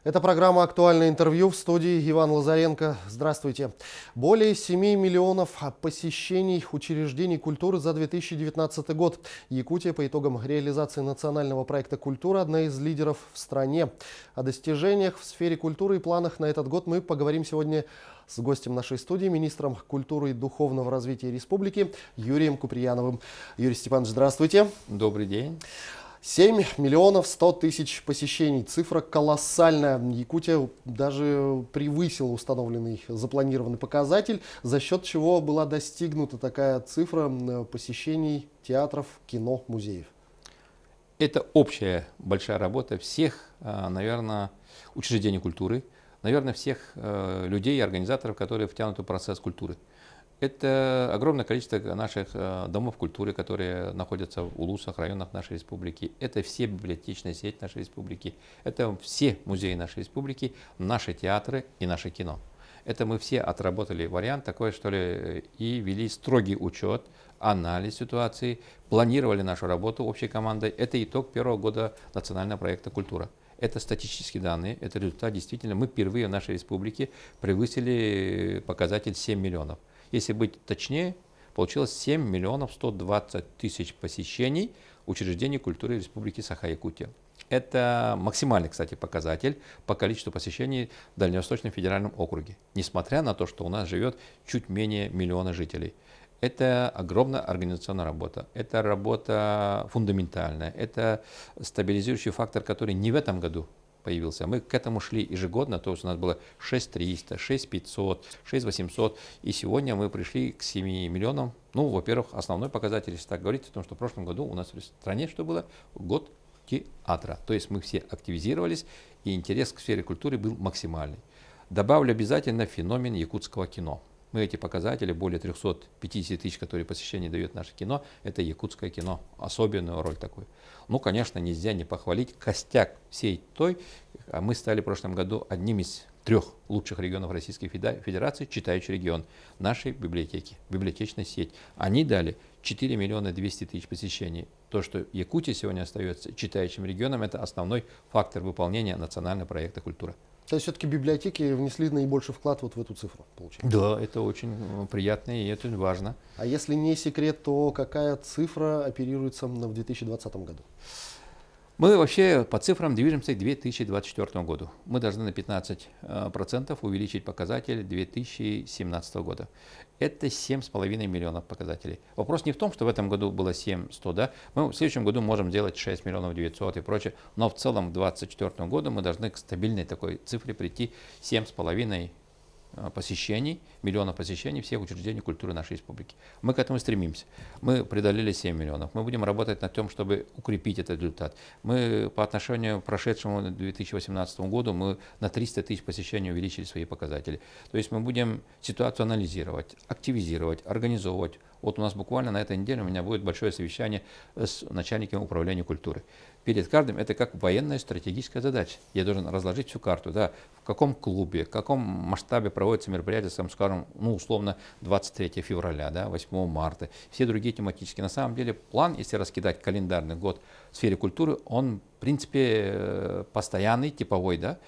Это программа «Актуальное интервью», в студии Иван Лазаренко. Здравствуйте. Более 7 миллионов посещений учреждений культуры за 2019 год. Якутия по итогам реализации национального проекта «Культура» одна из лидеров в стране. О достижениях в сфере культуры и планах на этот год мы поговорим сегодня с гостем нашей студии, министром культуры и духовного развития республики Юрием Куприяновым. Юрий Степанович, здравствуйте. Добрый день. 7 миллионов 100 тысяч посещений. Цифра колоссальная. Якутия даже превысила установленный, запланированный показатель, за счет чего была достигнута такая цифра посещений театров, кино, музеев. Это общая большая работа всех, наверное, учреждений культуры, наверное, всех людей и организаторов, которые втянуты в процесс культуры. Это огромное количество наших домов культуры, которые находятся в улусах, районах нашей республики. Это все библиотечная сеть нашей республики. Это все музеи нашей республики, наши театры и наше кино. Это мы все отработали вариант такой, что ли, и вели строгий учет, анализ ситуации, планировали нашу работу общей командой. Это итог первого года национального проекта «Культура». Это статистические данные, это результат. Действительно, мы впервые в нашей республике превысили показатель 7 миллионов. Если быть точнее, получилось 7 миллионов 120 тысяч посещений учреждений культуры Республики Саха-Якутия. Это максимальный, кстати, показатель по количеству посещений в Дальневосточном федеральном округе, несмотря на то, что у нас живет чуть менее миллиона жителей. Это огромная организационная работа, это работа фундаментальная, это стабилизирующий фактор, который не в этом году появился. Мы к этому шли ежегодно, то есть у нас было 6300, 6500, 6800, и сегодня мы пришли к 7 миллионам. Ну, во-первых, основной показатель, если так говорить, о том, что в прошлом году у нас в стране что было? Год театра. То есть мы все активизировались, и интерес к сфере культуры был максимальный. Добавлю обязательно феномен якутского кино. Мы эти показатели, более 350 тысяч, которые посещение дает наше кино, это якутское кино, особенную роль такую. Ну, конечно, нельзя не похвалить костяк всей той. Мы стали в прошлом году одним из 3 лучших регионов Российской Федерации, читающий регион нашей библиотеки, библиотечная сеть. Они дали 4 миллиона 200 тысяч посещений. То, что Якутия сегодня остается читающим регионом, это основной фактор выполнения национального проекта «Культура». То есть все-таки библиотеки внесли наибольший вклад вот в эту цифру, получается? Да, это очень приятно и это важно. А если не секрет, то какая цифра оперируется в 2020 году? Мы вообще по цифрам движемся к 2024 году. Мы должны на 15% увеличить показатель 2017 года. Это 7,5 миллионов показателей. Вопрос не в том, что в этом году было 7,100, да? Мы в следующем году можем делать 6 миллионов 900 и прочее, но в целом к 2024 году мы должны к стабильной такой цифре прийти 7,5 посещений, миллионов посещений всех учреждений культуры нашей республики. Мы к этому стремимся. Мы преодолели 7 миллионов. Мы будем работать над тем, чтобы укрепить этот результат. Мы по отношению к прошедшему 2018 году мы на 300 тысяч посещений увеличили свои показатели. То есть мы будем ситуацию анализировать, активизировать, организовывать. Вот у нас буквально на этой неделе у меня будет большое совещание с начальником управления культуры. Перед каждым это как военная стратегическая задача. Я должен разложить всю карту, да, в каком клубе, в каком масштабе проводится мероприятие, скажем, ну, условно, 23 февраля, да, 8 марта, все другие тематические. На самом деле план, если раскидать календарный год в сфере культуры, он, в принципе, постоянный, типовой, да.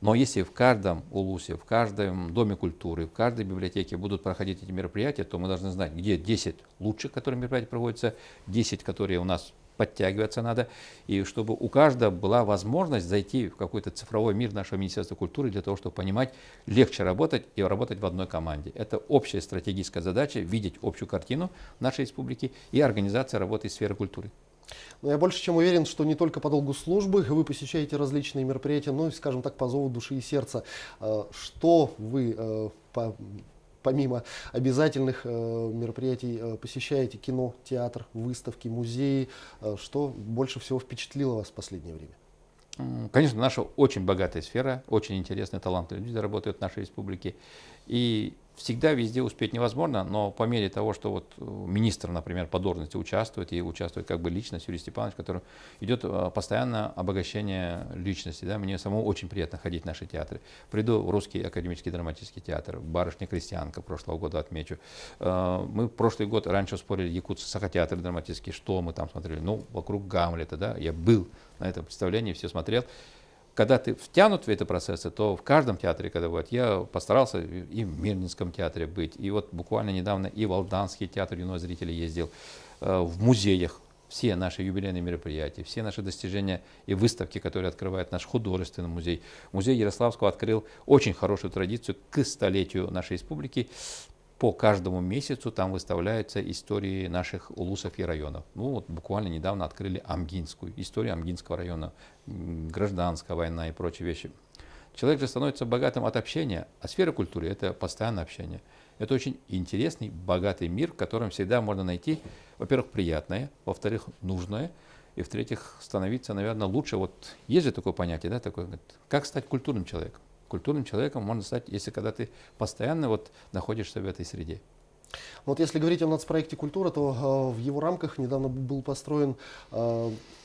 Но если в каждом улусе, в каждом доме культуры, в каждой библиотеке будут проходить эти мероприятия, то мы должны знать, где 10 лучших, которые мероприятия проводятся, 10, которые у нас подтягиваться надо, и чтобы у каждого была возможность зайти в какой-то цифровой мир нашего Министерства культуры для того, чтобы понимать, легче работать и работать в одной команде. Это общая стратегическая задача, видеть общую картину нашей республики и организация работы в сфере культуры. Но я больше чем уверен, что не только по долгу службы вы посещаете различные мероприятия, но и, скажем так, по зову души и сердца. Что вы помимо обязательных мероприятий посещаете? Кино, театр, выставки, музеи? Что больше всего впечатлило вас в последнее время? Конечно, наша очень богатая сфера, очень интересные, талантливые люди работают в нашей республике. И всегда везде успеть невозможно, но по мере того, что вот министр, например, по должности участвует, и участвует как бы личность Юрий Степанович, который идет постоянно обогащение личности. Да? Мне самому очень приятно ходить в наши театры. Приду в Русский академический драматический театр, «Барышня-крестьянка» прошлого года отмечу. Мы в прошлый год раньше спорили, якутский Саха-театр драматический, что мы там смотрели. Ну, вокруг Гамлета, да, я был на этом представлении, все смотрел. когда ты втянут в эти процессы, то в каждом театре, когда бывает, я постарался и в Мирнинском театре быть, и вот буквально недавно и в Алданский театр юного зрителя ездил, в музеях. Все наши юбилейные мероприятия, все наши достижения и выставки, которые открывает наш художественный музей. Музей Ярославского открыл очень хорошую традицию к столетию нашей республики. По каждому месяцу там выставляются истории наших улусов и районов. Ну вот буквально недавно открыли Амгинскую, историю Амгинского района, гражданская война и прочие вещи. Человек же становится богатым от общения, а сфера культуры – это постоянное общение. Это очень интересный, богатый мир, в котором всегда можно найти, во-первых, приятное, во-вторых, нужное, и в-третьих, становиться, наверное, лучше. Вот есть же такое понятие, да, такое, как стать культурным человеком. Культурным человеком можно стать, если когда ты постоянно вот находишься в этой среде. Вот если говорить о нацпроекте «Культура», то в его рамках недавно был построен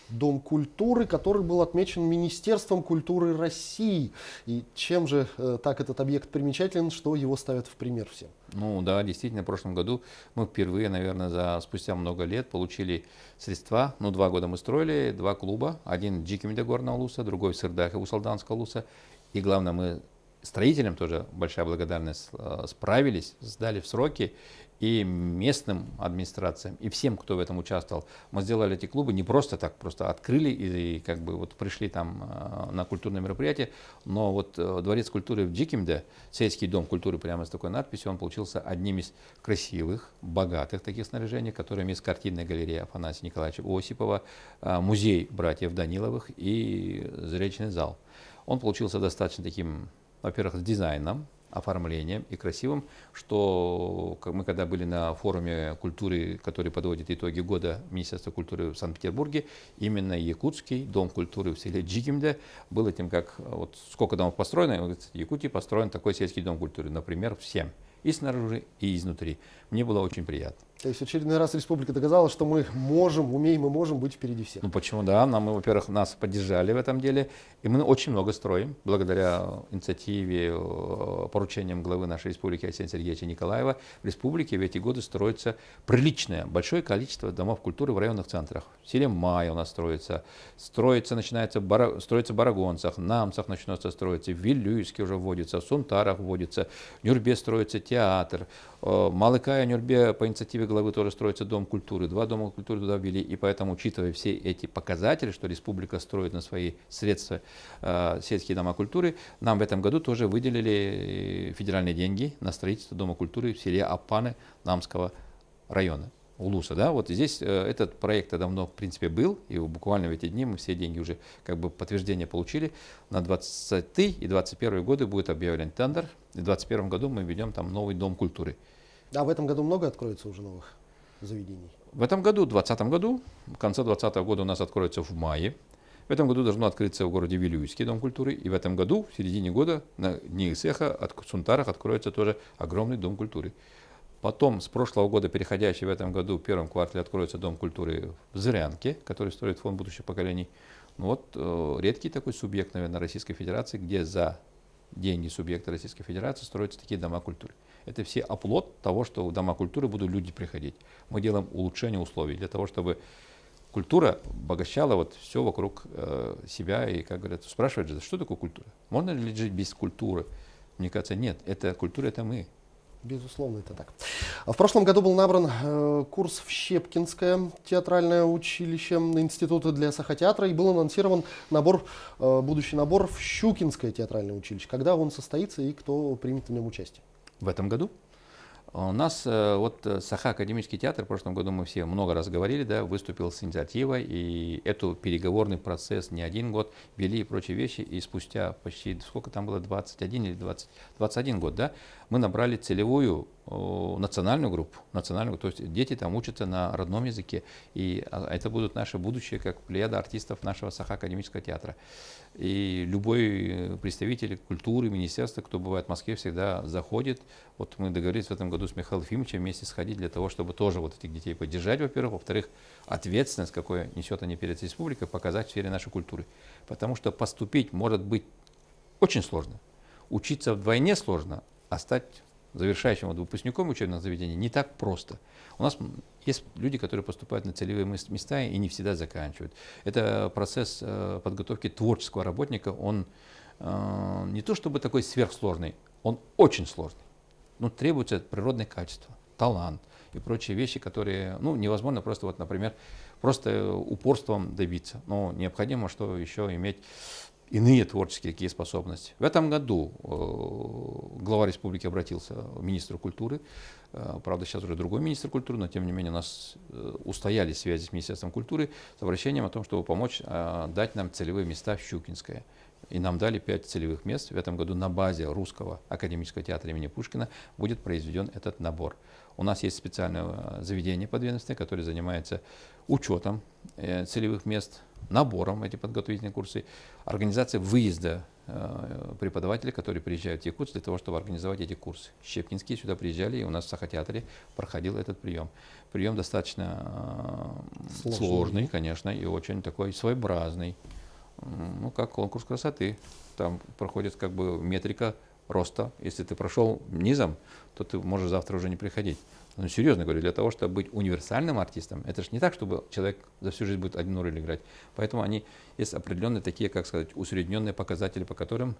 Дом культуры, который был отмечен Министерством культуры России. И чем же так этот объект примечателен, что его ставят в пример всем? Ну да, действительно, в прошлом году мы впервые, наверное, спустя много лет получили средства. Ну, 2 года мы строили, 2 клуба. Один в Джикимде Горного Улуса, другой в Сырдахе Усалданского Улуса. И главное, мы строителям тоже большая благодарность, справились, сдали в сроки, и местным администрациям, и всем, кто в этом участвовал. Мы сделали эти клубы не просто так, просто открыли и как бы вот пришли там на культурное мероприятие, но вот Дворец культуры в Джикимде, сельский дом культуры прямо с такой надписью, он получился одним из красивых, богатых таких снаряжений, которые есть картинная галерея Афанасия Николаевича Осипова, музей братьев Даниловых и зрелищный зал. Он получился достаточно таким, во-первых, с дизайном, оформлением и красивым, что мы когда были на форуме культуры, который подводит итоги года Министерства культуры в Санкт-Петербурге, именно Якутский дом культуры в селе Джикимде был этим, как вот сколько домов построено, в Якутии построен такой сельский дом культуры, например, всем. И снаружи, и изнутри. Мне было очень приятно. То есть в очередной раз республика доказала, что мы можем, умеем и можем быть впереди всех. Ну почему, да, во-первых, нас поддержали в этом деле, и мы очень много строим, благодаря инициативе, поручениям главы нашей республики Арсения Сергеевича Николаева. В республике в эти годы строится приличное, большое количество домов культуры в районных центрах. В селе Май у нас строится строится в Барагонцах, Намцах начнется строиться, в Вилюйске уже вводится, в Сунтарах вводится, в Нюрбе строится театр, Малыкая, Нюрбе по инициативе главы тоже строится дом культуры. 2 дома культуры туда ввели. И поэтому, учитывая все эти показатели, что республика строит на свои средства сельские дома культуры, нам в этом году тоже выделили федеральные деньги на строительство дома культуры в селе Апаны Намского района. Улуса, да, вот здесь этот проект давно, в принципе, был, и буквально в эти дни мы все деньги уже как бы подтверждение получили. На 20 и 2021 годы будет объявлен тендер, и в 2021 году мы ведем там новый дом культуры. А в этом году много откроется уже новых заведений? В этом году, в 2020 году, в конце 2020 года у нас откроется в мае. В этом году должно открыться в городе Вилюйский дом культуры, и в этом году, в середине года, на Дни Исеха, в Сунтарах откроется тоже огромный дом культуры. Потом, с прошлого года, переходящий в этом году, в первом квартале откроется Дом культуры в Зырянке, который строит фонд будущих поколений. Ну вот редкий такой субъект, наверное, Российской Федерации, где за деньги субъекта Российской Федерации строятся такие дома культуры. Это все оплот того, что в дома культуры будут люди приходить. Мы делаем улучшение условий для того, чтобы культура обогащала вот все вокруг себя. И, как говорят, спрашивают же, что такое культура? Можно ли жить без культуры? Мне кажется, нет. Культура – это мы. Безусловно, это так. В прошлом году был набран курс в театральное училище Института для сахотеатра, и был анонсирован будущий набор в Щукинское театральное училище. Когда он состоится и кто примет в нем участие? В этом году? У нас Саха академический театр, в прошлом году мы все много раз говорили, да, выступил с инициативой, и эту переговорный процесс не 1 год вели и прочие вещи, и спустя почти, сколько там было, 21 или 21 год, да, мы набрали целевую национальную группу, то есть дети там учатся на родном языке, и это будут наши будущие, как плеяда артистов нашего Саха академического театра. И любой представитель культуры, министерства, кто бывает в Москве, всегда заходит. Вот мы договорились в этом году с Михаилом Ефимовичем вместе сходить для того, чтобы тоже вот этих детей поддержать, во-первых. Во-вторых, ответственность, какую несет они перед республикой, показать в сфере нашей культуры. Потому что поступить может быть очень сложно. Учиться вдвойне сложно, а стать завершающим выпускником учебного заведения не так просто. У нас Есть люди, которые поступают на целевые места и не всегда заканчивают. Это процесс подготовки творческого работника, он не то чтобы такой сверхсложный, он очень сложный. Но требуется природное качество, талант и прочие вещи, которые невозможно просто, вот, например, просто упорством добиться. Но необходимо, что еще иметь иные творческие какие способности. В этом году глава республики обратился к министру культуры. Правда, сейчас уже другой министр культуры, но тем не менее у нас устоялись связи с Министерством культуры с обращением о том, чтобы помочь дать нам целевые места в Щукинское. И нам дали 5 целевых мест. В этом году на базе Русского академического театра имени Пушкина будет произведен этот набор. У нас есть специальное заведение подведомственное, которое занимается учетом целевых мест, набором эти подготовительные курсы, организацией выезда преподавателей, которые приезжают в Якутск для того, чтобы организовать эти курсы. Щепкинские сюда приезжали, и у нас в Сахотеатре проходил этот прием. Прием достаточно сложный, конечно, и очень такой своеобразный. Как конкурс красоты. Там проходит как бы метрика роста. Если ты прошел низом, то ты можешь завтра уже не приходить. Но серьезно говорю, для того, чтобы быть универсальным артистом, это же не так, чтобы человек за всю жизнь будет одну роль играть. Поэтому есть определенные такие, как сказать, усредненные показатели, по которым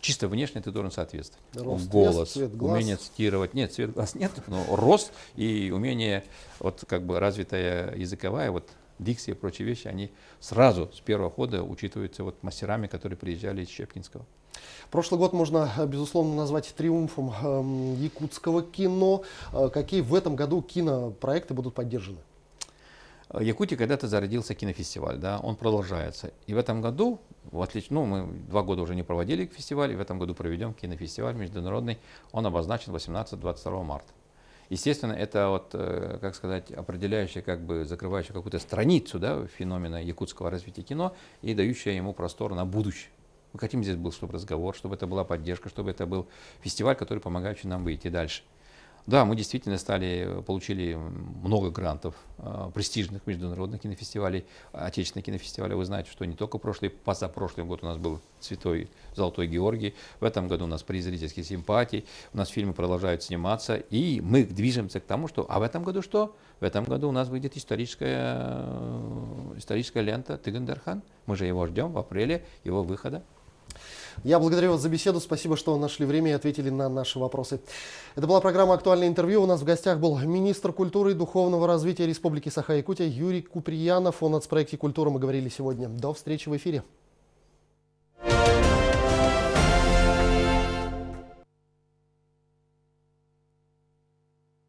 чисто внешне ты должен соответствовать. Рост, голос, вес, цвет глаз. умение цитировать. Нет, цвет глаз нет, но рост и умение, вот как бы развитая языковая, вот дикция и прочие вещи, они сразу с первого хода учитываются вот мастерами, которые приезжали из Щепкинского. Прошлый год можно, безусловно, назвать триумфом якутского кино. Какие в этом году кинопроекты будут поддержаны? В Якутии когда-то зародился кинофестиваль, да, он продолжается. И в этом году, мы 2 года уже не проводили фестиваль, и в этом году проведем кинофестиваль международный, он обозначен 18-22 марта. Естественно, это определяющая, закрывающая какую-то страницу, да, феномена якутского развития кино и дающая ему простор на будущее. Мы хотим здесь был, чтобы разговор, чтобы это была поддержка, чтобы это был фестиваль, который помогающий нам выйти дальше. Да, мы действительно получили много грантов, престижных международных кинофестивалей, отечественных кинофестивалей. Вы знаете, что не только позапрошлый год у нас был «Святой Золотой Георгий», в этом году у нас приз зрительских симпатий, у нас фильмы продолжают сниматься, и мы движемся к тому, что... А в этом году что? В этом году у нас выйдет историческая лента «Тыгын-Дархан». Мы же его ждем в апреле, его выхода. Я благодарю вас за беседу. Спасибо, что нашли время и ответили на наши вопросы. Это была программа «Актуальное интервью». У нас в гостях был министр культуры и духовного развития Республики Саха-Якутия Юрий Куприянов. О нацпроекте «Культура» мы говорили сегодня. До встречи в эфире.